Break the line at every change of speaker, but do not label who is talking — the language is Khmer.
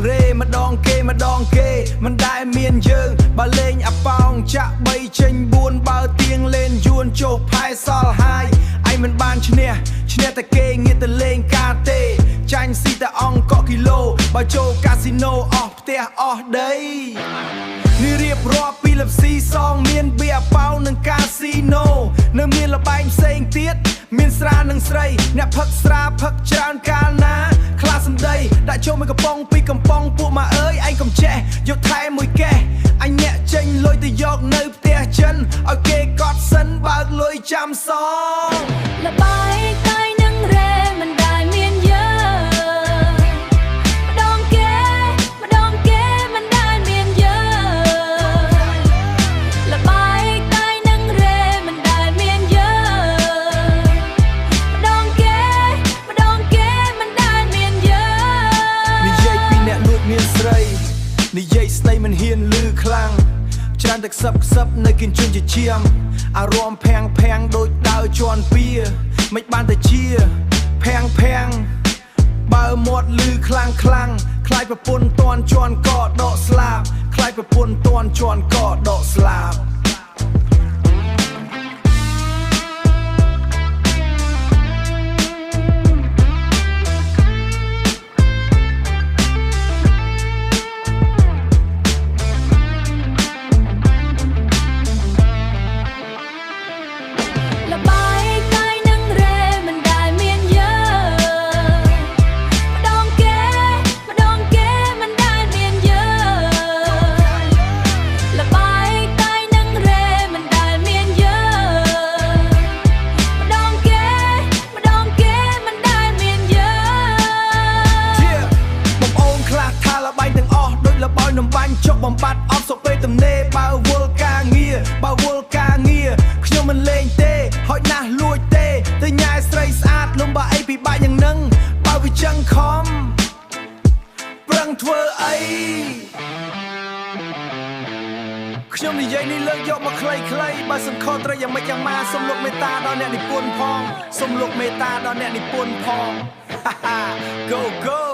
រេម្ដងគេមិនដែលមានយើងបើលេងអាប៉ោងចាក់3ចេញ4បើទៀងលេងយួនចុះផែសល់ហើយឯងមិនបានឈ្នះតែគេងាកទៅលេងកាទេចាញ់ស៊ីតែអង្គកក់គីឡូបើចូលកាស៊ីណូអស់ផ្ទះអស់ដីនេះរៀបរាប់ពីលំស៊ីសងមានបៀប៉ោនិងកាស៊ីណូនៅមានលបែងផ្សេងទៀតមានស្រានិងស្រីអ្នកផឹកស្រាផឹកច្រើនកាលណាខ្លាសំដីដាក់ចូលមួយកំប៉ុងពីកំប៉ុងពួកម៉ាអើយឯងកុំចេះយកថែមួយកេះអញអ្នកចេញលុយទៅយកនៅផ្ទះចិនឲ្យគេកត់សិនបើកលុយចាំសង
លបាយកាយនឹងរេមិនដែលមានយើងម្ដងគេមិនដែលមានយើងលបាយកាយនឹងរេមិនដែលមានយើងម្ដងគេមិនដែលមានយើង
និយាយពីអ្នកលួចមានស្រីនិយាយស្ដីមិនហ៊ានលឺខ្លាំងច្រើនតែខ្សឹបនៅគិនជន់ជាជាមអារម្មណ៍ភាំងដូចដើរជន់ពៀមិនបានតែជាភាំងបើមាត់លឺខ្លាំងខ្លាយប្រពន្ធតន់ជន់កដកស្លាប់ខ្លាយប្រពន្ធតន់ជន់កដកស្លាប់ចុកបំបត្តិអត់សុខពេលទំនេរបើវល់ការងារខ្ញុំមិនលេងទេហុចណាស់លួចទេទៅញ៉ែស្រីស្អាតលំបាអីពិបាកយ៉ាងនឹងបើវាចឹងខំប្រឹងធ្វើអីខ្ញុំនិយាយនេះលើកយកមកខ្លីបើសំខុសត្រូវយ៉ាងម៉េចយ៉ាងម៉ាសូមលោកមេត្តាដល់អ្នកនិពន្ធផងសូមលោកមេត្តាដល់អ្នកនិពន្ធផងGo